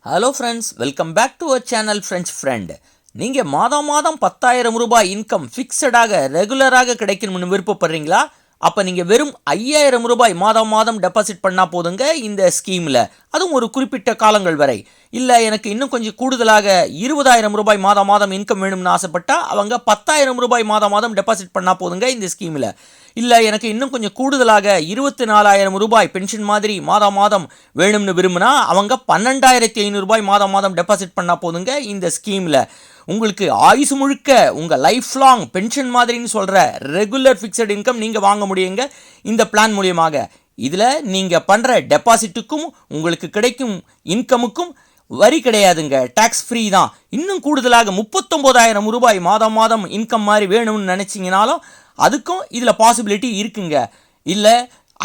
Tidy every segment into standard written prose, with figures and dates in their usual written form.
Hello friends, welcome back to our channel French friend. நீங்கள் மாதம் 10,000 ரூபாய் இன்கம் ஃபிக்ஸடாக ரெகுலராக கிடைக்கணும்னு விருப்பப்படுறீங்களா? அப்போ நீங்கள் வெறும் 5,000 ரூபாய் மாதம் டெபாசிட் பண்ணால் போதுங்க இந்த ஸ்கீமில், அதுவும் ஒரு குறிப்பிட்ட காலங்கள் வரை. இல்லை எனக்கு இன்னும் கொஞ்சம் கூடுதலாக 20,000 ரூபாய் மாதம் இன்கம் வேணும்னு ஆசைப்பட்டால் அவங்க 10,000 ரூபாய் மாதம் டெபாசிட் பண்ணால் போதுங்க இந்த ஸ்கீமில். இல்லை எனக்கு இன்னும் கொஞ்சம் கூடுதலாக 24,000 ரூபாய் பென்ஷன் மாதிரி மாதம் வேணும்னு விரும்பினா அவங்க 12,500 ரூபாய் மாதம் டெபாசிட் பண்ணால் போதுங்க இந்த ஸ்கீமில். உங்களுக்கு ஆயுசு முழுக்க உங்கள் லைஃப் லாங் பென்ஷன் மாதிரின்னு சொல்கிற ரெகுலர் ஃபிக்ஸட் இன்கம் நீங்கள் வாங்க முடியுங்க இந்த பிளான் மூலியமாக. இதில் நீங்கள் பண்ணுற டெபாசிட்டுக்கும் உங்களுக்கு கிடைக்கும் இன்கமுக்கும் வரி கிடையாதுங்க, டேக்ஸ் ஃப்ரீ தான். இன்னும் கூடுதலாக 39,000 ரூபாய் மாதம் இன்கம் மாதிரி வேணும்னு நினச்சிங்கனாலும் அதுக்கும் இதில் பாசிபிலிட்டி இருக்குங்க. இல்லை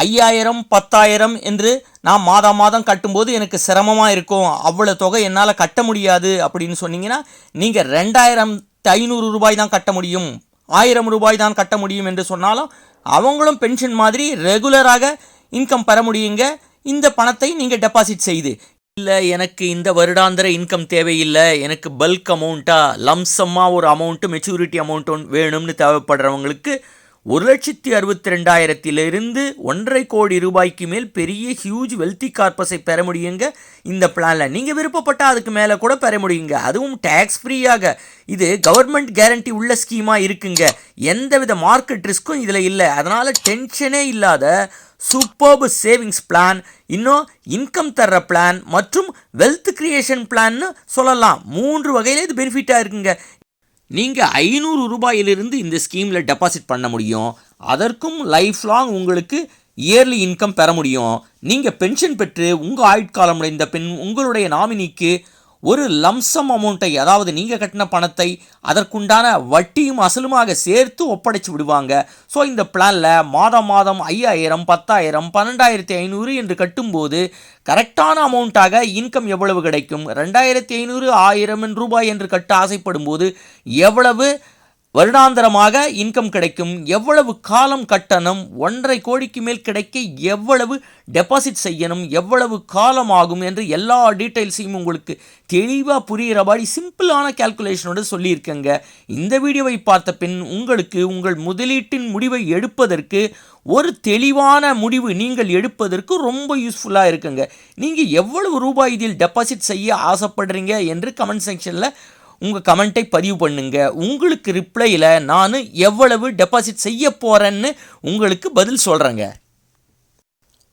5,000 10,000 என்று நான் மாதம் கட்டும்போது எனக்கு சிரமமாக இருக்கும், அவ்வளோ தொகை என்னால் கட்ட முடியாது அப்படின்னு சொன்னீங்கன்னா நீங்கள் 2,500 ரூபாய் தான் கட்ட முடியும், 1,000 ரூபாய் தான் கட்ட முடியும் என்று சொன்னாலும் அவங்களும் பென்ஷன் மாதிரி ரெகுலராக இன்கம் பெற முடியுங்க இந்த பணத்தை நீங்கள் டெபாசிட் செய்து. இல்லை எனக்கு இந்த வருடாந்திர இன்கம் தேவையில்லை, எனக்கு பல்க் அமௌண்ட்டாக லம்சமாக ஒரு அமௌண்ட்டு மெச்சூரிட்டி அமௌண்ட் வேணும்னு தேவைப்படுறவங்களுக்கு 1,62,000 1,50,000 கோடி ரூபாய்க்கு மேல் பெரிய ஹியூஜ் வெல்த்தி கார்பஸை பெற முடியுங்க இந்த பிளானில். நீங்கள் விருப்பப்பட்டால் அதுக்கு மேலே கூட பெற முடியுங்க, அதுவும் டேக்ஸ் ஃப்ரீயாக. இது கவர்மெண்ட் கேரண்டி உள்ள ஸ்கீமாக இருக்குங்க, எந்தவித மார்க்கெட் ரிஸ்க்கும் இதில் இல்லை. அதனால் டென்ஷனே இல்லாத சூப்பர்பு சேவிங்ஸ் பிளான், இன்னும் இன்கம் தர்ற பிளான் மற்றும் வெல்த் கிரியேஷன் பிளான்னு சொல்லலாம். 3 வகையில் இது பெனிஃபிட்டாக இருக்குங்க. நீங்கள் 500 ரூபாயிலிருந்து இந்த ஸ்கீமில் டெபாசிட் பண்ண முடியும், அதற்கும் லைஃப் லாங் உங்களுக்கு இயர்லி இன்கம் பெற முடியும். நீங்கள் பென்ஷன் பெற்று உங்கள் ஆயுட்காலம் அடைந்த பின் உங்களுடைய நாமினிக்கு ஒரு லம்சம் அமௌண்ட்டை, அதாவது நீங்கள் கட்டின பணத்தை அதற்குண்டான வட்டியும் அசலுமாக சேர்த்து ஒப்படைச்சு விடுவாங்க. ஸோ இந்த பிளானில் மாதம் 5,000 10,000 12,500 என்று கட்டும்போது கரெக்டான அமௌண்ட்டாக இன்கம் எவ்வளவு கிடைக்கும், 2,500 1,000 ரூபாய் என்று கட்ட ஆசைப்படும் போது எவ்வளவு வருடாந்திரமாக இன்கம் கிடைக்கும், எவ்வளவு காலம் கட்டணம், 1,50,000 கோடிக்கு மேல் கிடைக்க எவ்வளவு டெபாசிட் செய்யணும், எவ்வளவு காலம் ஆகும் என்று எல்லா டீட்டெயில்ஸையும் உங்களுக்கு தெளிவாக புரிகிறபடி சிம்பிளான கேல்குலேஷனோடு சொல்லியிருக்கேங்க. இந்த வீடியோவை பார்த்த பின் உங்களுக்கு உங்கள் முதலீட்டின் முடிவை எடுப்பதற்கு, ஒரு தெளிவான முடிவு நீங்கள் எடுப்பதற்கு ரொம்ப யூஸ்ஃபுல்லாக இருக்குங்க. நீங்கள் எவ்வளவு ரூபாய் இதில் டெபாசிட் செய்ய ஆசைப்படுறீங்க என்று கமெண்ட் செக்ஷனில் உங்கள் கமெண்ட்டை பதிவு பண்ணுங்க. உங்களுக்கு ரிப்ளையில் நான் எவ்வளவு டெபாசிட் செய்ய போகிறேன்னு உங்களுக்கு பதில் சொல்கிறேங்க.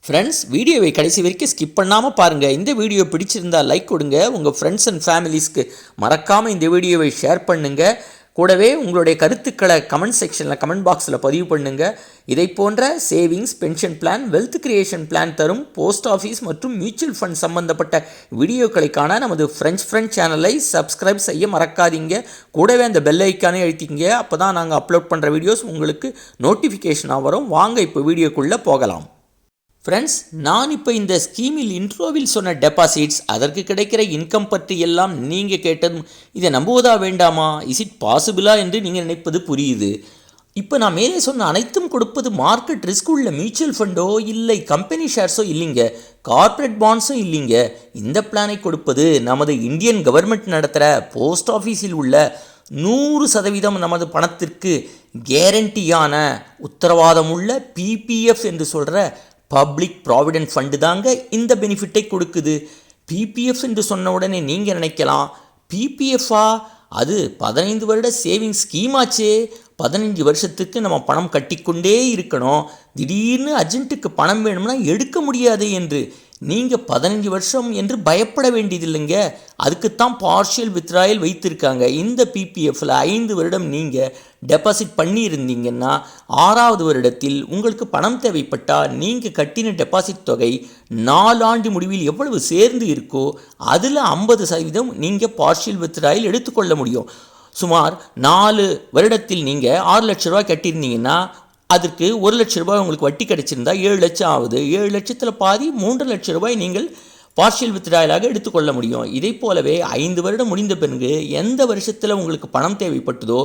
ஃப்ரெண்ட்ஸ், வீடியோவை கடைசி வரைக்கும் ஸ்கிப் பண்ணாமல் பாருங்கள். இந்த வீடியோ பிடிச்சிருந்தால் லைக் கொடுங்க, உங்கள் ஃப்ரெண்ட்ஸ் அண்ட் ஃபேமிலிஸ்க்கு மறக்காமல் இந்த வீடியோவை ஷேர் பண்ணுங்கள். கூடவே உங்களுடைய கருத்துக்களை கமெண்ட் செக்ஷனில் கமெண்ட் பாக்ஸில் பதிவு பண்ணுங்கள். இதை போன்ற savings, pension plan, wealth creation plan தரும் போஸ்ட் ஆஃபீஸ் மற்றும் மியூச்சுவல் ஃபண்ட் சம்பந்தப்பட்ட வீடியோக்களை காண நமது ஃப்ரெண்ட் சேனலை சப்ஸ்கிரைப் செய்ய மறக்காதீங்க. கூடவே அந்த பெல் ஐக்கானே அழுத்திங்க, அப்போ தான் நாங்கள் அப்லோட் பண்ணுற வீடியோஸ் உங்களுக்கு நோட்டிஃபிகேஷனாக வரும். வாங்க இப்போ வீடியோக்குள்ளே போகலாம். ஃப்ரெண்ட்ஸ், நான் இப்போ இந்த ஸ்கீமில் இன்ட்ரோவில் சொன்ன டெபாசிட்ஸ், அதற்கு கிடைக்கிற இன்கம் பற்றி எல்லாம் நீங்கள் கேட்டதும் இதை நம்புவதா வேண்டாமா, இஸ் இட் பாசிபிளா என்று நீங்கள் நினைப்பது புரியுது. இப்போ நான் மேலே சொன்ன அனைத்தும் கொடுப்பது மார்க்கெட் ரிஸ்க் உள்ள மியூச்சுவல் ஃபண்டோ இல்லை கம்பெனி ஷேர்ஸோ இல்லைங்க, கார்ப்பரேட் பாண்ட்ஸும் இல்லைங்க. இந்த பிளானை கொடுப்பது நமது இந்தியன் கவர்மெண்ட் நடத்துகிற போஸ்ட் ஆஃபீஸில் உள்ள 100% நமது பணத்திற்கு கேரண்டியான உத்தரவாதம் உள்ள பிபிஎஃப் என்று சொல்கிற பப்ளிக் ப்ராவிடென்ட் ஃபண்டு தாங்க இந்த பெனிஃபிட்டை கொடுக்குது. பிபிஎஃப் என்று சொன்ன உடனே நீங்கள் நினைக்கலாம், பிபிஎஃப்பா, அது 15 வருட சேவிங்ஸ் ஸ்கீமாச்சே, 15 வருஷத்துக்கு நம்ம பணம் கட்டிக்கொண்டே இருக்கணும், திடீர்னு அர்ஜென்ட்டுக்கு பணம் வேணும்னா எடுக்க முடியாது என்று. நீங்கள் 15 வருஷம் என்று பயப்பட வேண்டியதில்லைங்க, அதுக்குத்தான் பார்ஷியல் வித்ராயல் வைத்திருக்காங்க. இந்த பிபிஎஃப்பில் 5 வருடம் நீங்கள் டெபாசிட் பண்ணியிருந்தீங்கன்னா 6வது வருடத்தில் உங்களுக்கு பணம் தேவைப்பட்டால் நீங்கள் கட்டின டெபாசிட் தொகை 4 ஆண்டு முடிவில் எவ்வளவு சேர்ந்து இருக்கோ அதில் 50% நீங்கள் பார்ஷியல் வித்ராயல் எடுத்துக்கொள்ள முடியும். சுமார் 4 வருடத்தில் நீங்கள் 6 லட்ச ரூபாய் கட்டியிருந்தீங்கன்னா அதற்கு 1 லட்ச ரூபாய் உங்களுக்கு வட்டி கிடைச்சிருந்தா 7 லட்சம் ஆகுது. 7 லட்சத்தில் பாதி 3 லட்ச ரூபாய் நீங்கள் பார்ஷியல் வித்ராயலாக எடுத்துக்கொள்ள முடியும். இதை போலவே 5 வருடம் முடிந்த பிறகு எந்த வருஷத்தில் உங்களுக்கு பணம் தேவைப்பட்டதோ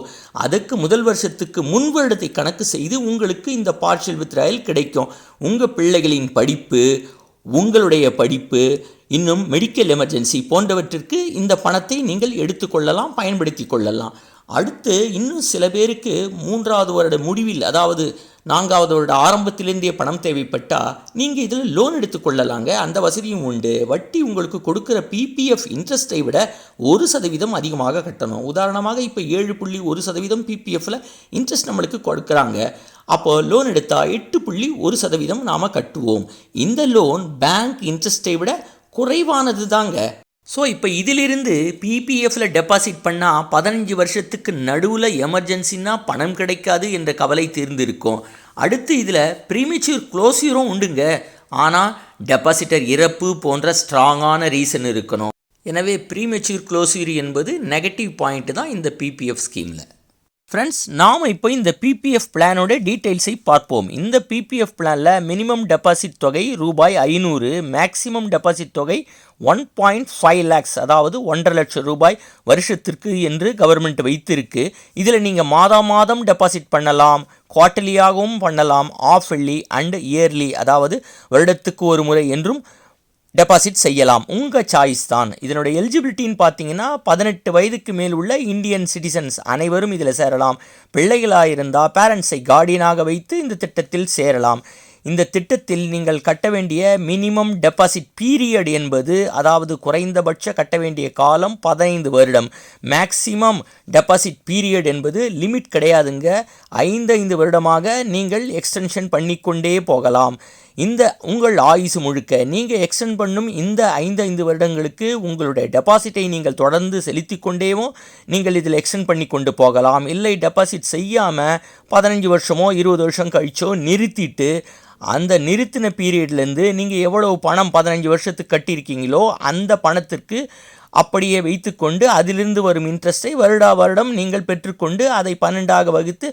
அதுக்கு முதல் வருஷத்துக்கு முன் வருடத்தை கணக்கு செய்து உங்களுக்கு இந்த பார்ஷியல் வித்ராயல் கிடைக்கும். உங்கள் பிள்ளைகளின் படிப்பு, உங்களுடைய படிப்பு, இன்னும் மெடிக்கல் எமர்ஜென்சி போன்றவற்றிற்கு இந்த பணத்தை நீங்கள் எடுத்துக்கொள்ளலாம், பயன்படுத்தி கொள்ளலாம். அடுத்து இன்னும் சில பேருக்கு 3வது வருட முடிவில், அதாவது 4வது வருட ஆரம்பத்திலேருந்தே பணம் தேவைப்பட்டால் நீங்கள் இதில் லோன் எடுத்துக்கொள்ளலாங்க. அந்த வசதியும் உண்டு. வட்டி உங்களுக்கு கொடுக்குற பிபிஎஃப் இன்ட்ரெஸ்ட்டை விட 1% அதிகமாக கட்டணும். உதாரணமாக இப்போ 7.1% பிபிஎஃப்பில் இன்ட்ரெஸ்ட் நம்மளுக்கு கொடுக்குறாங்க. அப்போ லோன் எடுத்தால் 8.1% நாம் கட்டுவோம். இந்த லோன் பேங்க் இன்ட்ரெஸ்ட்டை விட குறைவானது தாங்க. ஸோ இப்போ இதிலிருந்து பிபிஎஃப்பில் டெபாசிட் பண்ணால் 15 வருஷத்துக்கு நடுவில் எமர்ஜென்சின்னா பணம் கிடைக்காது என்ற கவலை தீர்ந்திருக்கும். அடுத்து இதில் ப்ரீமெச்சூர் க்ளோஸரும் உண்டுங்க. ஆனால் டெபாசிட்டர் இறப்பு போன்ற ஸ்ட்ராங்கான ரீசன் இருக்கணும். எனவே ப்ரீமெச்சூர் க்ளோஸர் என்பது நெகட்டிவ் பாயிண்ட் தான் இந்த பிபிஎஃப் ஸ்கீமில். ஃப்ரெண்ட்ஸ், நாம் இப்போ இந்த பிபிஎஃப் பிளானோட டீட்டெயில்ஸை பார்ப்போம். இந்த பிபிஎஃப் பிளானில் மினிமம் டெபாசிட் தொகை ரூபாய் 500, மேக்ஸிமம் டெபாசிட் தொகை 1.5 lakhs, அதாவது 1.5 லட்சம் ரூபாய் வருஷத்திற்கு என்று கவர்மெண்ட் வைத்திருக்கு. இதில் நீங்கள் மாதம் டெபாசிட் பண்ணலாம், குவார்ட்டர்லியாகவும் பண்ணலாம், ஆஃப் இயர்லி அண்ட் இயர்லி, அதாவது வருடத்துக்கு ஒரு முறை என்றும் டெபாசிட் செய்யலாம். உங்கள் சாய்ஸ் தான். இதனுடைய எலிஜிபிலிட்டின்னு பார்த்தீங்கன்னா 18 வயதுக்கு மேல் உள்ள இந்தியன் சிட்டிசன்ஸ் அனைவரும் இதில் சேரலாம். பிள்ளைகளாக இருந்தால் பேரண்ட்ஸை கார்டியனாக வைத்து இந்த திட்டத்தில் சேரலாம். இந்த திட்டத்தில் நீங்கள் கட்ட வேண்டிய மினிமம் டெபாசிட் பீரியட் என்பது, அதாவது குறைந்தபட்ச கட்ட வேண்டிய காலம் 15 வருடம். மேக்ஸிமம் டெபாசிட் பீரியட் என்பது லிமிட் கிடையாதுங்க. 5 வருடமாக நீங்கள் எக்ஸ்டென்ஷன் பண்ணிக்கொண்டே போகலாம். இந்த உங்கள் ஆயுசு முழுக்க நீங்கள் எக்ஸ்டெண்ட் பண்ணும் இந்த 5 வருடங்களுக்கு உங்களுடைய டெபாசிட்டை நீங்கள் தொடர்ந்து செலுத்தி கொண்டேவும் நீங்கள் இதில் எக்ஸ்டெண்ட் பண்ணி கொண்டு போகலாம். இல்லை டெபாசிட் செய்யாமல் 15 வருஷமோ 20 வருஷம் கழிச்சோ நிறுத்திட்டு அந்த நிறுத்தின பீரியட்லேருந்து நீங்கள் எவ்வளவு பணம் 15 வருஷத்துக்கு கட்டியிருக்கீங்களோ அந்த பணத்திற்கு அப்படியே வைத்துக்கொண்டு அதிலிருந்து வரும் இன்ட்ரெஸ்ட்டை வருடம் நீங்கள் பெற்றுக்கொண்டு அதை 12ஆக வகுத்து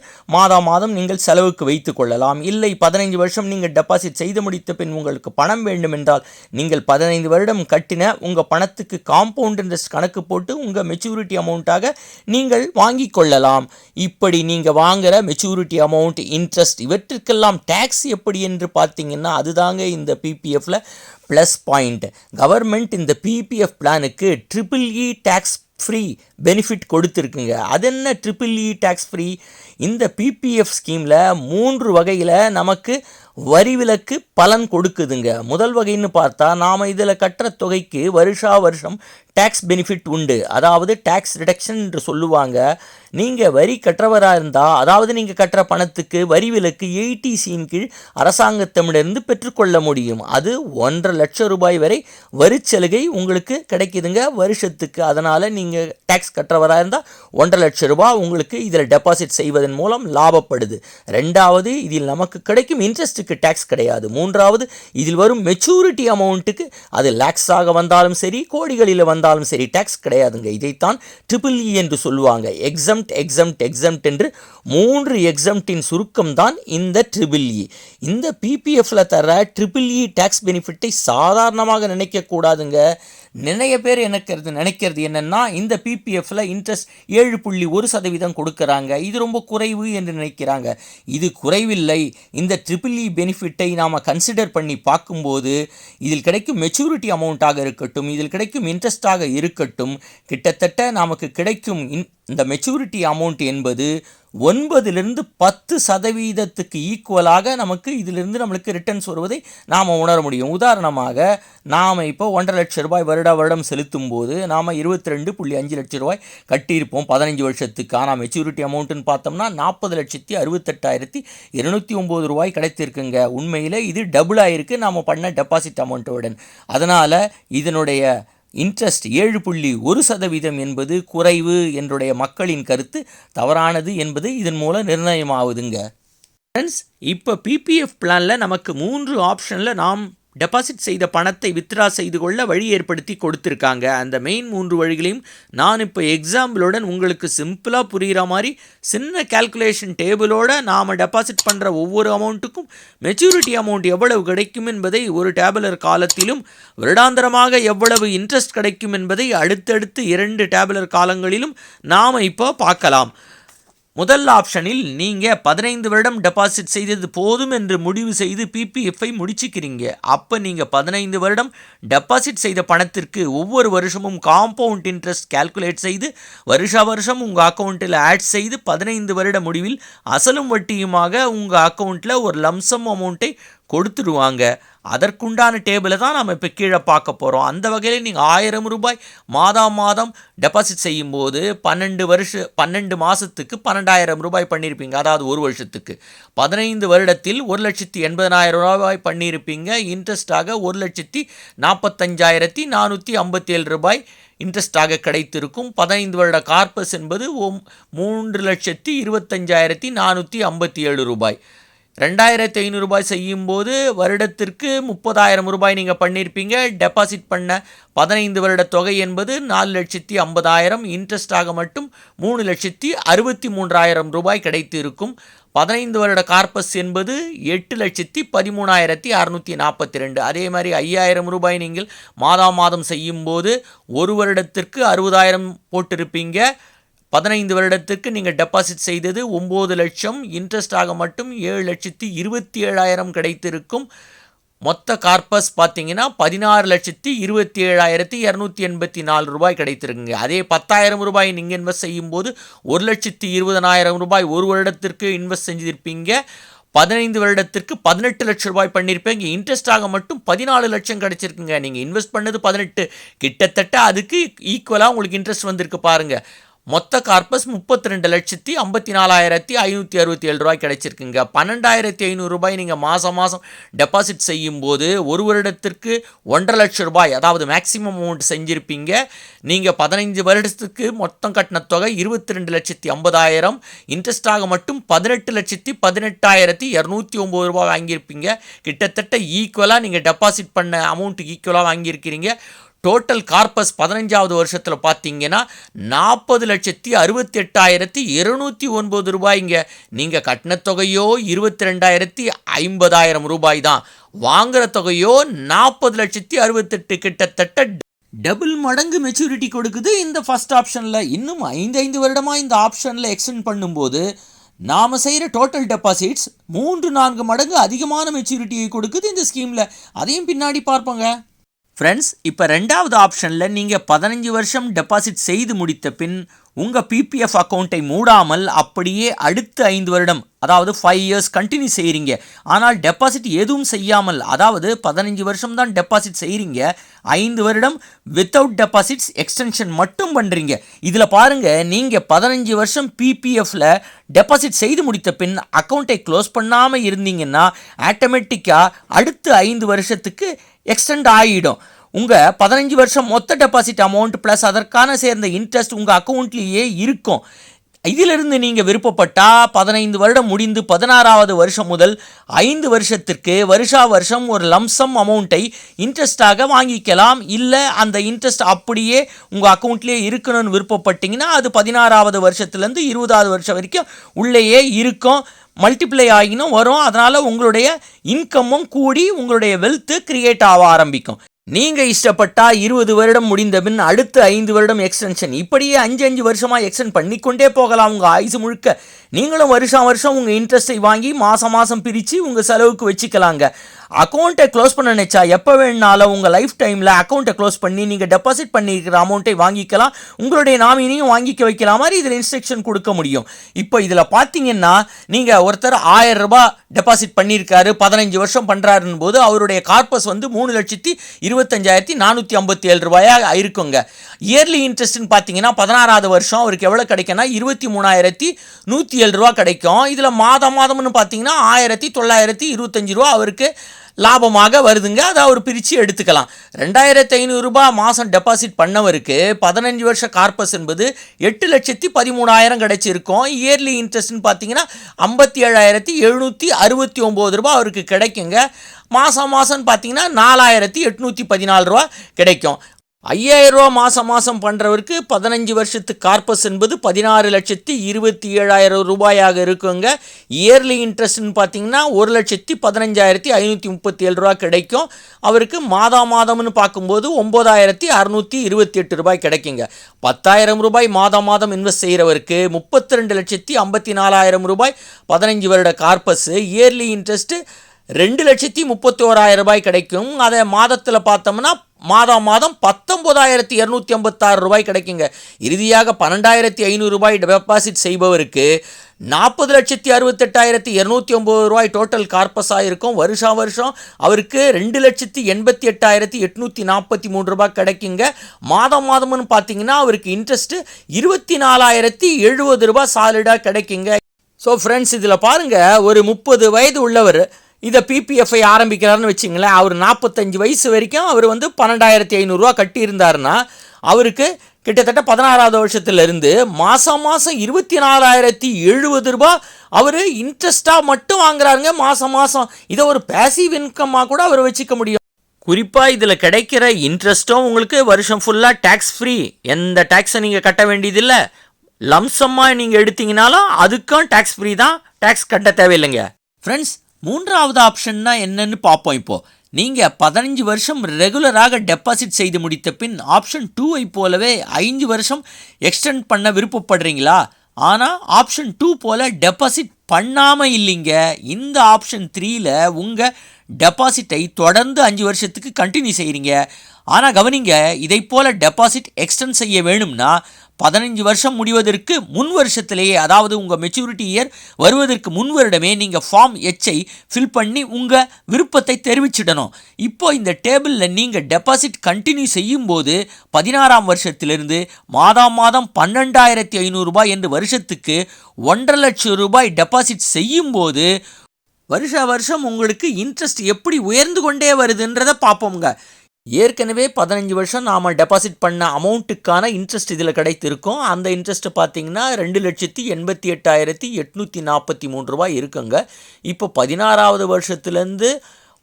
மாதம் நீங்கள் செலவுக்கு வைத்து கொள்ளலாம். இல்லை 15 வருஷம் நீங்கள் டெபாசிட் செய்து முடித்த பின் உங்களுக்கு பணம் வேண்டும் என்றால் நீங்கள் 15 வருடம் கட்டின உங்கள் பணத்துக்கு காம்பவுண்ட் இன்ட்ரெஸ்ட் கணக்கு போட்டு உங்கள் மெச்சூரிட்டி அமௌண்ட்டாக நீங்கள் வாங்கி கொள்ளலாம். இப்படி நீங்கள் வாங்குகிற மெச்சூரிட்டி அமௌண்ட், இன்ட்ரெஸ்ட் இவற்றிற்கெல்லாம் டேக்ஸ் எப்படி என்று பார்த்தீங்கன்னா அதுதாங்க இந்த பிபிஎஃப்பில் ப்ளஸ் பாயிண்ட். கவர்மெண்ட் இந்த பிபிஎஃப் பிளானுக்கு EEE டேக்ஸ் ஃப்ரீ பெனிஃபிட் கொடுத்துருக்குங்க. அது என்ன EEE டேக்ஸ் ஃப்ரீ? இந்த பிபிஎஃப் ஸ்கீமில் 3 வகையில் நமக்கு வரி விலக்கு பலன் கொடுக்குதுங்க. முதல் வகைன்னு பார்த்தா நாம் இதில் கட்டுற தொகைக்கு வருஷம் டேக்ஸ் பெனிஃபிட் உண்டு. அதாவது டேக்ஸ் ரிடக்ஷன் என்று சொல்லுவாங்க. நீங்கள் வரி கட்டுறவராக இருந்தால், அதாவது நீங்கள் கட்டுற பணத்துக்கு வரி விலக்கு 80Cயின் கீழ் அரசாங்கத்திடமிருந்து பெற்றுக்கொள்ள முடியும். அது 1.5 லட்சம் ரூபாய் வரை வரிச்சலுகை உங்களுக்கு கிடைக்குதுங்க வருஷத்துக்கு. அதனால் நீங்கள் டேக்ஸ் கட்டுறவராக இருந்தால் 1.5 லட்சம் ரூபாய் உங்களுக்கு இதில் டெபாசிட் செய்வதன் மூலம் லாபப்படுது. 2வது, இதில் நமக்கு கிடைக்கும் இன்ட்ரெஸ்ட்டுக்கு டேக்ஸ் கிடையாது. 3வது, இதில் வரும் மெச்சூரிட்டி அமௌண்ட்டுக்கு அது லேக்ஸாக வந்தாலும் சரி கோடிகளில் வந்தாலும் சரி டேக்ஸ் கிடையாதுங்க. இதைத்தான் EEE என்று சொல்லுவாங்க. எக்ஸம்ட் என்று 3 எக்ஸம்ட்டின் சுருக்கம் தான் இந்த EEE. இந்த பிபிஎஃப்ல தர EEE டேக்ஸ் பெனிஃபிட்டை சாதாரணமாக நினைக்கக்கூடாதுங்க. நிறைய பேர் நினைக்கிறது என்னென்னா இந்த பிபிஎஃப்ல இன்ட்ரெஸ்ட் 7.1% கொடுக்குறாங்க, இது ரொம்ப குறைவு என்று நினைக்கிறாங்க. இது குறைவில்லை. இந்த EEE பெனிஃபிட்டை நாம் கன்சிடர் பண்ணி பார்க்கும்போது இதில் கிடைக்கும் மெச்சூரிட்டி அமௌண்ட்டாக இருக்கட்டும், இதில் கிடைக்கும் இன்ட்ரெஸ்டாக இருக்கட்டும், கிட்டத்தட்ட நமக்கு கிடைக்கும் இந்த மெச்சூரிட்டி அமௌண்ட் என்பது 9லிருந்து 10% ஈக்குவலாக நமக்கு இதிலிருந்து நம்மளுக்கு ரிட்டர்ன்ஸ் வருவதை நாம் உணர முடியும். உதாரணமாக நாம் இப்போ 1.5 லட்சம் ரூபாய் வருடம் செலுத்தும் போது நாம் 22.5 லட்சம் ரூபாய் கட்டியிருப்போம் 15 வருஷத்துக்கு. ஆனால் மெச்சூரிட்டி அமௌண்ட்டுன்னு பார்த்தோம்னா 40,68,209 ரூபாய் கிடைத்திருக்குங்க. உண்மையில் இது டபுள் ஆகிருக்கு நாம் பண்ண டெபாசிட் அமௌண்ட்டோடன். அதனால் இதனுடைய இன்ட்ரெஸ்ட் 7.1% என்பது குறைவு என்னுடைய மக்களின் கருத்து தவறானது என்பது இதன் மூலம் நிர்ணயமாகுதுங்க. ஃப்ரெண்ட்ஸ், இப்போ பிபிஎஃப் பிளானில் நமக்கு 3 ஆப்ஷனில் நாம் டெபாசிட் செய்த பணத்தை வித்ட்ரா செய்து கொள்ள வழி ஏற்படுத்தி கொடுத்துருக்காங்க. அந்த மெயின் 3 வழிகளையும் நான் இப்போ எக்ஸாம்பிளுடன் உங்களுக்கு சிம்பிளாக புரிகிற மாதிரி சின்ன கால்குலேஷன் டேபிளோட நாம் டெபாசிட் பண்ணுற ஒவ்வொரு அமௌண்ட்டுக்கும் மெச்சூரிட்டி அமௌண்ட் எவ்வளவு கிடைக்கும் என்பதை ஒரு டேபுலர் காலத்திலும், வருடாந்திரமாக எவ்வளவு இன்ட்ரெஸ்ட் கிடைக்கும் என்பதை அடுத்தடுத்து 2 டேபுலர் காலங்களிலும் நாம் இப்போ பார்க்கலாம். முதல் ஆப்ஷனில் நீங்கள் 15 வருடம் டெபாசிட் செய்தது போதும் என்று முடிவு செய்து பிபிஎஃப்ஐ முடிச்சுக்கிறீங்க. அப்போ நீங்கள் 15 வருடம் டெபாசிட் செய்த பணத்திற்கு ஒவ்வொரு வருஷமும் காம்பவுண்ட் இன்ட்ரெஸ்ட் கால்குலேட் செய்து வருஷம் உங்கள் அக்கௌண்ட்டில் ஆட் செய்து 15 வருட முடிவில் அசலும் வட்டியுமாக உங்கள் அக்கௌண்ட்டில் ஒரு லம்சம் அமௌண்ட்டை கொடுத்துடுவாங்க. அதற்குண்டான டேபிளை தான் நம்ம இப்போ கீழே பார்க்க போகிறோம். அந்த வகையில் நீங்கள் 1000 ரூபாய் மாதம் டெபாசிட் செய்யும்போது 12 மாதத்துக்கு 12,000 ரூபாய் பண்ணியிருப்பீங்க. அதாவது ஒரு வருஷத்துக்கு 15 வருடத்தில் 1,80,000 ரூபாய் பண்ணியிருப்பீங்க. இன்ட்ரெஸ்டாக 1,45,457 ரூபாய் இன்ட்ரெஸ்டாக கிடைத்திருக்கும். 15 வருட கார்பஸ் என்பது 3,25,457 ரூபாய். 2,500 ரூபாய் செய்யும்போது வருடத்திற்கு 30,000 ரூபாய் நீங்கள் பண்ணியிருப்பீங்க. டெபாசிட் பண்ண 15 வருட தொகை என்பது 4,50,000, இன்ட்ரெஸ்டாக மட்டும் 3,63,000 ரூபாய் கிடைத்து இருக்கும். 15 வருட கார்பஸ் என்பது 8,13,642. அதே மாதிரி 5,000 ரூபாய் நீங்கள் மாதம் செய்யும்போது ஒரு வருடத்திற்கு 60,000 போட்டிருப்பீங்க. 15 வருடத்துக்கு நீங்கள் டெபாசிட் செய்தது 9 லட்சம், இன்ட்ரெஸ்டாக மட்டும் 7,27,000 கிடைத்திருக்கும். மொத்த கார்பஸ் பார்த்தீங்கன்னா 16,27,284 ரூபாய் கிடைத்திருக்குங்க. அதே 10,000 ரூபாய் நீங்கள் இன்வெஸ்ட் செய்யும்போது 1,20,000 ரூபாய் ஒரு வருடத்திற்கு இன்வெஸ்ட் செஞ்சிருப்பீங்க. 15 வருடத்திற்கு 18 லட்சம் ரூபாய் பண்ணியிருப்பீங்க. இன்ட்ரெஸ்டாக மட்டும் 14 லட்சம் கிடைச்சிருக்குங்க. நீங்கள் இன்வெஸ்ட் பண்ணது 18, கிட்டத்தட்ட அதுக்கு ஈக்குவலாக உங்களுக்கு இன்ட்ரெஸ்ட் வந்திருக்கு பாருங்கள். மொத்த கார்பஸ் 32,54,567 ரூபாய் கிடைச்சிருக்குங்க. 12,500 ரூபாய் நீங்கள் மாதம் டெபாசிட் செய்யும்போது ஒரு வருடத்திற்கு 1,50,000 லட்சம் ரூபாய், அதாவது மேக்ஸிமம் அமௌண்ட் செஞ்சுருப்பீங்க. நீங்கள் 15 வருடத்துக்கு மொத்தம் கட்டின தொகை 22,50,000, இன்ட்ரெஸ்டாக மட்டும் 18,18,209 ரூபாய் வாங்கியிருப்பீங்க. கிட்டத்தட்ட ஈக்குவலாக நீங்கள் டெபாசிட் பண்ண அமௌண்ட்டுக்கு ஈக்குவலாக வாங்கியிருக்கிறீங்க. டோட்டல் கார்பஸ் 15வது வருஷத்தில் பார்த்தீங்கன்னா 40,68,209 ரூபாய்ங்க. நீங்கள் கட்டின தொகையோ 22,50,000 ரூபாய் தான், வாங்குகிற தொகையோ 40,68,000, கிட்டத்தட்ட டபுள் மடங்கு மெச்சூரிட்டி கொடுக்குது இந்த ஃபர்ஸ்ட் ஆப்ஷனில். இன்னும் 5 வருடமாக இந்த ஆப்ஷனில் எக்ஸ்டெண்ட் பண்ணும்போது நாம் செய்கிற டோட்டல் டெபாசிட்ஸ் 3-4 மடங்கு அதிகமான மெச்சூரிட்டியை கொடுக்குது இந்த ஸ்கீமில். அதையும் பின்னாடி பார்ப்போங்க. ஃப்ரெண்ட்ஸ், இப்போ 2வது ஆப்ஷனில் நீங்கள் 15 வருஷம் டெபாசிட் செய்து முடித்த பின் உங்கள் பிபிஎஃப் அக்கௌண்ட்டை மூடாமல் அப்படியே அடுத்த 5 வருடம், அதாவது 5 இயர்ஸ் கண்டினியூ செய்கிறீங்க. ஆனால் டெபாசிட் எதுவும் செய்யாமல், அதாவது 15 வருஷம் தான் டெபாசிட் செய்கிறீங்க, 5 வருடம் வித்தவுட் டெபாசிட்ஸ் எக்ஸ்டென்ஷன் மட்டும் பண்ணுறீங்க. இதில் பாருங்கள், நீங்கள் 15 வருஷம் பிபிஎஃப்பில் டெபாசிட் செய்து முடித்த பின் அக்கௌண்ட்டை க்ளோஸ் பண்ணாமல் இருந்தீங்கன்னா ஆட்டோமேட்டிக்காக அடுத்த 5 வருஷத்துக்கு எக்ஸ்டெண்ட் ஆகிடும். உங்கள் 15 வருஷம் மொத்த டெபாசிட் அமௌண்ட் ப்ளஸ் அதற்கான சேர்ந்த இன்ட்ரெஸ்ட் உங்கள் அக்கௌண்ட்லேயே இருக்கும். இதிலிருந்து நீங்கள் விருப்பப்பட்டால் 15 வருடம் முடிந்து 16வது வருஷம் முதல் 5 வருஷத்திற்கு வருஷம் ஒரு லம்சம் அமௌண்ட்டை இன்ட்ரெஸ்ட்டாக வாங்கிக்கலாம். இல்லை அந்த இன்ட்ரெஸ்ட் அப்படியே உங்கள் அக்கௌண்ட்லேயே இருக்கணும்னு விருப்பப்பட்டீங்கன்னா அது 16வது வருஷத்துலேருந்து 20வது வருஷம் வரைக்கும் உள்ளேயே இருக்கும். மல்டிப்ளை ஆகினும் வரும். அதனால் உங்களுடைய இன்கமும் கூடி உங்களுடைய வெல்த்து கிரியேட் ஆக ஆரம்பிக்கும். நீங்கள் இஷ்டப்பட்டா 20 வருடம் முடிந்த பின் அடுத்து 5 வருடம் எக்ஸ்டென்ஷன், இப்படியே 5 வருஷமாக எக்ஸ்டெண்ட் பண்ணிக்கொண்டே போகலாம். உங்கள் ஆயுசு முழுக்க நீங்களும் வருஷம் உங்கள் இன்ட்ரெஸ்ட்டை வாங்கி மாதம் பிரித்து உங்கள் செலவுக்கு வச்சுக்கலாங்க. அக்கௌண்ட்டை க்ளோஸ் பண்ண நினச்சா எப்போ வேணுனாலும் உங்கள் லைஃப் டைமில் அக்கௌண்ட்டை க்ளோஸ் பண்ணி நீங்கள் டெபாசிட் பண்ணியிருக்கிற அமௌண்ட்டை வாங்கிக்கலாம். உங்களுடைய நாமினியும் வாங்கிக்க வைக்கலாம் மாதிரி இதில் இன்ஸ்ட்ரக்ஷன் கொடுக்க முடியும். இப்போ இதில் பார்த்தீங்கன்னா நீங்கள் ஒருத்தர் 1000 ரூபாய் டெபாசிட் பண்ணியிருக்காரு, 15 வருஷம் பண்ணுறாருன்னு போது அவருடைய கார்பஸ் வந்து 3,25,457 ரூபாயாக இருக்குங்க. இயர்லி இன்ட்ரெஸ்ட்னு பார்த்தீங்கன்னா 16வது வருஷம் அவருக்கு எவ்வளோ கிடைக்குன்னா 23,107 ரூபா கிடைக்கும். இதில் மாதம்னு பார்த்தீங்கன்னா 1,925 ரூபா அவருக்கு லாபமாக வருதுங்க. அதை அவர் பிரித்து எடுத்துக்கலாம். 2,500 ரூபாய் மாதம் டெபாசிட் பண்ணவருக்கு 15 வருஷ கார்பஸ் என்பது 8,13,000 கிடைச்சிருக்கும். இயர்லி இன்ட்ரெஸ்ட்னு பார்த்தீங்கன்னா 57,769 ரூபாய் அவருக்கு கிடைக்குங்க. மாதம்னு பார்த்தீங்கன்னா 4,814 ரூபா கிடைக்கும். ரூ. 5,000 மாதம் பண்ணுறவருக்கு 15 வருஷத்து கார்பஸ் என்பது 16,27,000 ரூபாயாக இருக்குங்க. இயர்லி இன்ட்ரெஸ்ட்னு பார்த்தீங்கன்னா 1,15,537 ரூபா கிடைக்கும். அவருக்கு மாதம்னு பார்க்கும்போது 9,628 ரூபாய் கிடைக்குங்க. 10,000 ரூபாய் மாதம் இன்வெஸ்ட் செய்கிறவருக்கு 32,54,000 ரூபாய் 15 வருட கார்பஸ். இயர்லி இன்ட்ரெஸ்ட்டு 2,31,000 ரூபாய் கிடைக்கும். அதை மாதத்தில் பார்த்தோம்னா மாதம் 19,256 ரூபாய் கிடைக்குங்க. இறுதியாக 12,500 ரூபாய் டெபாசிட் செய்பவருக்கு 40,68,209 ரூபாய் டோட்டல் கார்பஸாக இருக்கும். வருஷம் அவருக்கு 2,88,843 ரூபாய் கிடைக்குங்க. மாதம்னு பார்த்தீங்கன்னா அவருக்கு இன்ட்ரெஸ்ட்டு 24,070 ரூபாய் சாலிடாக கிடைக்குங்க. ஸோ ஃப்ரெண்ட்ஸ், இதில் பாருங்கள், ஒரு 30 வயது உள்ளவர் இதை பிபிஎஃப்ஐ ஆரம்பிக்கிறாருன்னு வச்சிங்களேன். அவர் 45 வயசு வரைக்கும் அவர் 12,500 ரூபா கட்டியிருந்தாருன்னா அவருக்கு கிட்டத்தட்ட 16வது வருஷத்துலேருந்து மாதம் 24,070 ரூபா அவர் இன்ட்ரெஸ்ட்டாக மட்டும் வாங்குறாருங்க மாதம். இதை ஒரு பேசிவ் இன்கம்மாக கூட அவர் வச்சுக்க முடியும். குறிப்பாக இதில் கிடைக்கிற இன்ட்ரெஸ்ட்டும் உங்களுக்கு வருஷம் ஃபுல்லாக டேக்ஸ் ஃப்ரீ. எந்த டேக்ஸை நீங்கள் கட்ட வேண்டியதில்லை. லம்சமாக நீங்கள் எடுத்தீங்கனாலும் அதுக்கும் டேக்ஸ் ஃப்ரீ தான், டேக்ஸ் கட்ட தேவையில்லைங்க. ஃப்ரெண்ட்ஸ், மூன்றாவது ஆப்ஷன்னா என்னன்னு பார்ப்போம். இப்போது நீங்கள் 15 வருஷம் ரெகுலராக டெபாசிட் செய்து முடித்த பின் ஆப்ஷன் 2ஐ போலவே 5 வருஷம் எக்ஸ்டெண்ட் பண்ண விருப்பப்படுறீங்களா? ஆனால் ஆப்ஷன் 2 போல் டெபாசிட் பண்ணாமல் இல்லைங்க. இந்த ஆப்ஷன் 3ல் உங்கள் டெபாசிட்டை தொடர்ந்து 5 வருஷத்துக்கு கண்டினியூ செய்கிறீங்க. ஆனால் கவனிங்க, இதை போல் டெபாசிட் எக்ஸ்டெண்ட் செய்ய வேணும்னா 15 வருஷம் முடிவதற்கு முன் வருஷத்திலேயே, அதாவது உங்கள் மெச்சூரிட்டி இயர் வருவதற்கு முன் வருடமே நீங்கள் ஃபார்ம் Hஐ ஃபில் பண்ணி உங்கள் விருப்பத்தை தெரிவிச்சிடணும். இப்போ இந்த டேபிளில் நீங்கள் டெபாசிட் கண்டினியூ செய்யும்போது 16ஆம் வருஷத்திலிருந்து மாதம் 12,500 ரூபாய் என்று வருஷத்துக்கு 1,50,000 லட்சம் ரூபாய் டெபாசிட் செய்யும்போது வருஷம் உங்களுக்கு இன்ட்ரெஸ்ட் எப்படி உயர்ந்து கொண்டே வருதுன்றதை பார்ப்போங்க. ஏற்கனவே 15 வருஷம் நாம் டெபாசிட் பண்ண அமௌண்ட்டுக்கான இன்ட்ரெஸ்ட் இதில் கிடைத்திருக்கும். அந்த இன்ட்ரெஸ்ட்டு பார்த்தீங்கன்னா 2,88,843 ரூபாய் இருக்குங்க. இப்போ 16வது வருஷத்துலேருந்து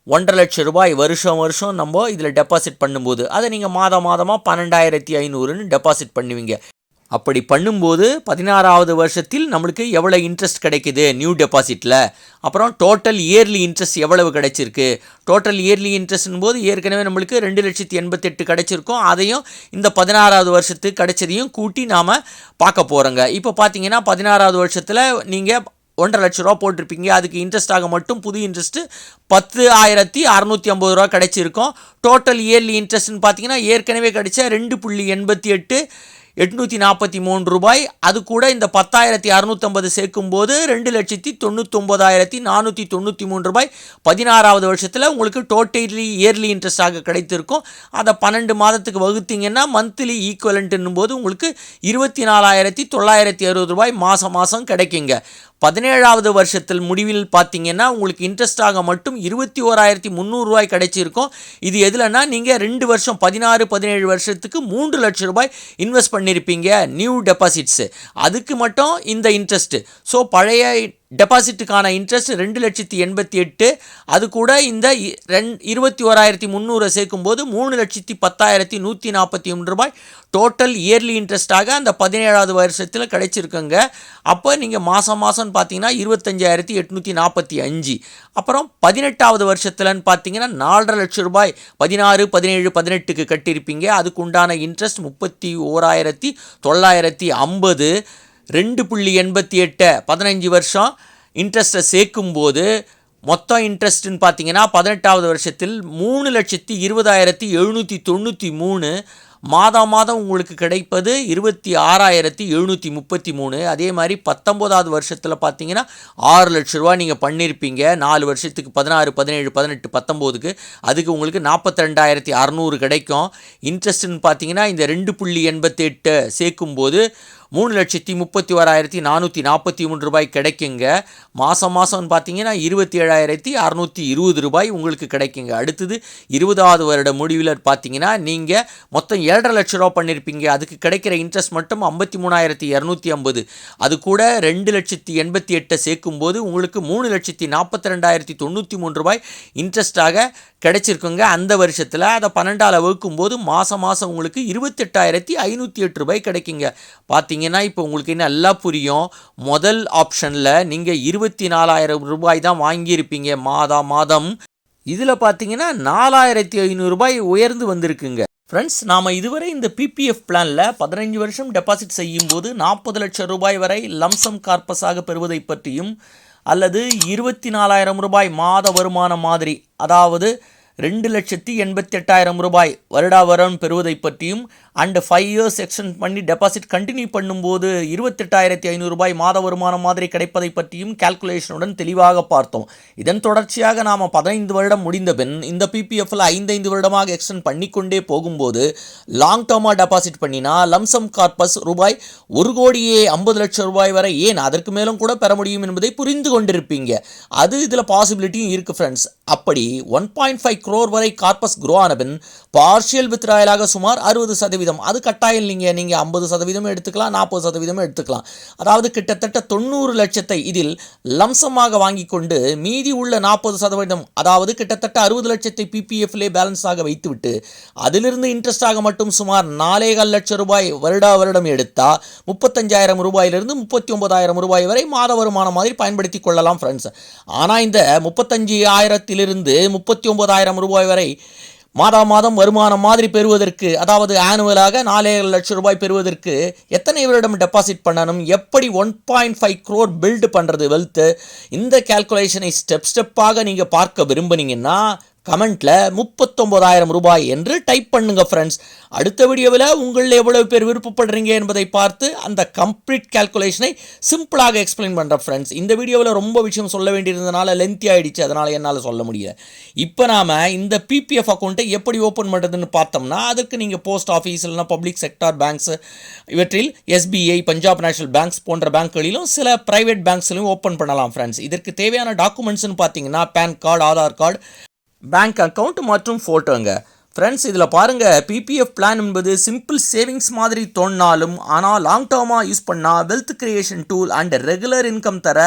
1,50,000 லட்சம் ரூபாய் வருஷம் நம்ம இதில் டெபாசிட் பண்ணும்போது அதை நீங்கள் மாதமாக 12,500ன்னு டெபாசிட் பண்ணுவீங்க. அப்படி பண்ணும்போது 16வது வருஷத்தில் நம்மளுக்கு எவ்வளோ இன்ட்ரெஸ்ட் கிடைக்குது நியூ டெபாசிட்டில், அப்புறம் டோட்டல் இயர்லி இன்ட்ரெஸ்ட் எவ்வளவு கிடைச்சிருக்கு. டோட்டல் இயர்லி இன்ட்ரெஸ்ட்னும் போது ஏற்கனவே நம்மளுக்கு 2,88,000 கிடைச்சிருக்கும். அதையும் இந்த 16வது வருஷத்துக்கு கிடைச்சதையும் கூட்டி நாம் பார்க்க போகிறோங்க. இப்போ பார்த்தீங்கன்னா 16வது வருஷத்தில் நீங்கள் 1,50,000 லட்சம் ரூபா போட்டிருப்பீங்க. அதுக்கு இன்ட்ரெஸ்ட்டாக மட்டும் புது இன்ட்ரெஸ்ட்டு 10,650 ரூபா கிடைச்சிருக்கும். டோட்டல் இயர்லி இன்ட்ரெஸ்ட்னு பார்த்தீங்கன்னா ஏற்கனவே கிடைச்ச 2,88,843 ரூபாய். அது கூட இந்த 10,650 சேர்க்கும்போது 2,99,493 ரூபாய் 16வது வருஷத்தில் உங்களுக்கு டோட்டலி இயர்லி இன்ட்ரெஸ்டாக கிடைத்திருக்கும். அதை 12 மாதத்துக்கு வகுத்தீங்கன்னா மந்த்லி ஈக்குவலண்ட்னும் போது உங்களுக்கு 24,960 ரூபாய் மாதம் கிடைக்குங்க. 17வது வருஷத்தில் முடிவில் பார்த்தீங்கன்னா உங்களுக்கு இன்ட்ரெஸ்டாக மட்டும் 21,300 ரூபாய் கிடைச்சிருக்கும். இது எதுலன்னா நீங்கள் 2 வருஷம் 16, 17 வருஷத்துக்கு 3 லட்சம் ரூபாய் இன்வெஸ்ட் பண்ணியிருப்பீங்க நியூ டெபாசிட்ஸு. அதுக்கு மட்டும் இந்த இன்ட்ரெஸ்ட்டு. ஸோ பழைய டெபாசிட்டுக்கான இன்ட்ரெஸ்ட் 2,88,000. அது கூட இந்த 21,300 சேர்க்கும்போது 3,10,141 ரூபாய் டோட்டல் இயர்லி இன்ட்ரெஸ்ட்டாக அந்த 17வது வருஷத்தில் கிடைச்சிருக்குங்க. அப்போ நீங்கள் மாதம் பார்த்தீங்கன்னா 25,845. அப்புறம் 18வது வருஷத்துலன்னு பார்த்தீங்கன்னா 4,50,000 லட்சம் ரூபாய் 16, 17, 18க்கு கட்டியிருப்பீங்க. அதுக்கு உண்டான இன்ட்ரெஸ்ட் 31,950. 2.88 15 வருஷம் இன்ட்ரெஸ்ட்டை சேர்க்கும்போது மொத்தம் இன்ட்ரெஸ்ட்டுன்னு பார்த்தீங்கன்னா 18வது வருஷத்தில் 3,20,793. மாதம் உங்களுக்கு கிடைப்பது 26,733. அதே மாதிரி 19வது வருஷத்தில் பார்த்தீங்கன்னா 6 லட்ச ரூபா நீங்கள் பண்ணியிருப்பீங்க 4 வருஷத்துக்கு 16, 17, 18, 19க்கு. அதுக்கு உங்களுக்கு 42,600 கிடைக்கும். இன்ட்ரெஸ்ட்டுன்னு பார்த்தீங்கன்னா இந்த 2.88 சேர்க்கும்போது 3,31,443 ரூபாய் கிடைக்குங்க. மாதம்னு பார்த்தீங்கன்னா 27,620 ரூபாய் உங்களுக்கு கிடைக்குங்க. அடுத்தது 20வது வருட முடிவில் பார்த்தீங்கன்னா நீங்கள் மொத்தம் 7,5 லட்ச ரூபா பண்ணியிருப்பீங்க. அதுக்கு கிடைக்கிற இன்ட்ரெஸ்ட் மட்டும் 53,250. அது கூட 2,88,000 சேர்க்கும்போது உங்களுக்கு 3,42,093 ரூபாய் இன்ட்ரெஸ்டாக கிடைச்சிருக்குங்க அந்த வருஷத்தில். அதை 12ஆல் வகுக்கும்போது மாதம் உங்களுக்கு 28,508 ரூபாய் கிடைக்குங்க. பார்த்தீங்கன்னா இப்போ உங்களுக்கு நல்லா புரியும். முதல் ஆப்ஷனில் நீங்கள் 24,000 ரூபாய் தான் வாங்கியிருப்பீங்க மாதம். இதில் பார்த்தீங்கன்னா 4,500 ரூபாய் உயர்ந்து வந்திருக்குங்க. ஃப்ரெண்ட்ஸ், நாம் இதுவரை இந்த பிபிஎஃப் பிளானில் 15 வருஷம் டெபாசிட் செய்யும்போது 40 லட்சம் ரூபாய் வரை லம்சம் கார்பஸாக பெறுவதை பற்றியும், அல்லது 24,000 ரூபாய் மாத வருமானம் மாதிரி, அதாவது 2,88,000 ரூபாய் வருடாவரம் பெறுவதை பற்றியும், அண்ட் 5 இயர்ஸ் எக்ஸ்டெண்ட் பண்ணி டெபாசிட் கண்டினியூ பண்ணும்போது 28,500 ரூபாய் மாத வருமானம் மாதிரி கிடைப்பதை பற்றியும் கால்குலேஷனுடன் தெளிவாக பார்த்தோம். இதன் தொடர்ச்சியாக நாம் 15 வருடம் முடிந்த பின் இந்த பிபிஎஃப்ல 5 வருடமாக எக்ஸ்டெண்ட் பண்ணிக்கொண்டே போகும்போது லாங் டேர்மாக டெபாசிட் பண்ணினா லம்சம் கார்பஸ் ரூபாய் 1,50,00,000 ரூபாய் வரை, ஏன் அதற்கு மேலும் கூட பெற முடியும் என்பதை புரிந்து கொண்டிருப்பீங்க. அது இதில் பாசிபிலிட்டியும் இருக்குது ஃப்ரெண்ட்ஸ். அப்படி 1.5 crore வரை கார்பஸ் க்ரோ ஆன பின் பார்ஷியல் வித்ராயலாக சுமார் 60%. அது கட்டாயம் இல்லைங்க. நீங்கள் 50% எடுத்துக்கலாம், 40% எடுத்துக்கலாம். அதாவது கிட்டத்தட்ட 90 லட்சத்தை இதில் லம்சமாக வாங்கி கொண்டு மீதி உள்ள 40%, அதாவது கிட்டத்தட்ட 60 லட்சத்தை பிபிஎஃப்லே பேலன்ஸாக வைத்துவிட்டு அதிலிருந்து இன்ட்ரெஸ்டாக மட்டும் சுமார் 4,15 லட்சம் ரூபாய் வருடம் எடுத்தால் 35,000 ரூபாயிலிருந்து 39,000 ரூபாய் வரை மாத வருமானம் மாதிரி பயன்படுத்தி கொள்ளலாம் ஃப்ரெண்ட்ஸ். ஆனால் இந்த 35,000 39,000 ரூபாய் வரை மாதம் வருமானம் மாதிரி பெறுவதற்கு, அதாவது ஆனுவலாக 4,000 லட்சம் ரூபாய் பெறுவதற்கு எத்தனை வருடம் டெபாசிட் பண்ணணும், எப்படி 1.5 crore பில்டு பண்ணுறது வெல்த்து, இந்த கால்குலேஷனை ஸ்டெப்பாக நீங்கள் பார்க்க விரும்புனீங்கன்னா கமெண்ட்ல 39,000 ரூபாய் என்று டைப் பண்ணுங்க ஃப்ரெண்ட்ஸ். அடுத்த வீடியோவில் உங்களில் எவ்வளவு பேர் விருப்பப்படுறீங்க என்பதை பார்த்து அந்த கம்ப்ளீட் கால்குலேஷனை சிம்பிளாக எக்ஸ்பிளைன் பண்ணுறேன் ஃப்ரெண்ட்ஸ். இந்த வீடியோவில் ரொம்ப விஷயம் சொல்ல வேண்டியிருந்ததுனால லென்த்தி ஆகிடுச்சு, அதனால் என்னால் சொல்ல முடியல. இப்போ நாம் இந்த பிபிஎஃப் அக்கௌண்ட்டை எப்படி ஓப்பன் பண்ணுறதுன்னு பார்த்தோம்னா, அதுக்கு நீங்கள் போஸ்ட் ஆஃபீஸ் இல்லைனா பப்ளிக் செக்டார் பேங்க்ஸ், இவற்றில் எஸ்பிஐ, பஞ்சாப் நேஷனல் பேங்க்ஸ் போன்ற பேங்க்களிலும் சில பிரைவேட் பேங்க்ஸ்லையும் ஓப்பன் பண்ணலாம் ஃப்ரெண்ட்ஸ். இதற்கு தேவையான டாக்குமெண்ட்ஸ்னு பார்த்தீங்கன்னா PAN card, Aadhaar card, bank account மற்றும் ஃபோட்டோங்க. ஃப்ரெண்ட்ஸ், இதில் பாருங்கள், பிபிஎஃப் பிளான் என்பது சிம்பிள் சேவிங்ஸ் மாதிரி தோணினாலும் ஆனால் லாங் டேர்மாக யூஸ் பண்ணால் wealth creation tool and regular income தர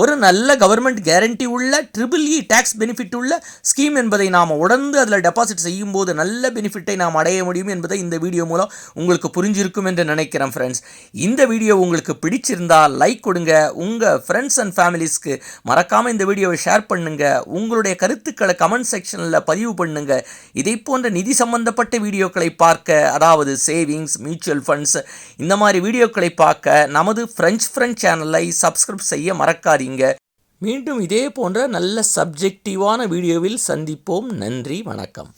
ஒரு நல்ல கவர்மெண்ட் கேரண்டி உள்ள EEE டேக்ஸ் பெனிஃபிட் உள்ள ஸ்கீம் என்பதை நாம் உணர்ந்து அதில் டெபாசிட் செய்யும் போது நல்ல பெனிஃபிட்டை நாம் அடைய முடியும் என்பதை இந்த வீடியோ மூலம் உங்களுக்கு புரிஞ்சிருக்கும் என்று நினைக்கிறேன் ஃப்ரெண்ட்ஸ். இந்த வீடியோ உங்களுக்கு பிடிச்சிருந்தால் லைக் கொடுங்க, உங்கள் ஃப்ரெண்ட்ஸ் அண்ட் ஃபேமிலிஸ்க்கு மறக்காமல் இந்த வீடியோவை ஷேர் பண்ணுங்கள், உங்களுடைய கருத்துக்களை கமெண்ட் செக்ஷனில் பதிவு பண்ணுங்கள். இதை போன்ற நிதி சம்பந்தப்பட்ட வீடியோக்களை பார்க்க, அதாவது சேவிங்ஸ், மியூச்சுவல் ஃபண்ட்ஸ், இந்த மாதிரி வீடியோக்களை பார்க்க நமது ஃப்ரெண்ட் சேனலை சப்ஸ்கிரைப் செய்ய மறக்காதீங்க. மீண்டும் இதே போன்ற நல்ல சப்ஜெக்டிவான வீடியோவில் சந்திப்போம். நன்றி, வணக்கம்.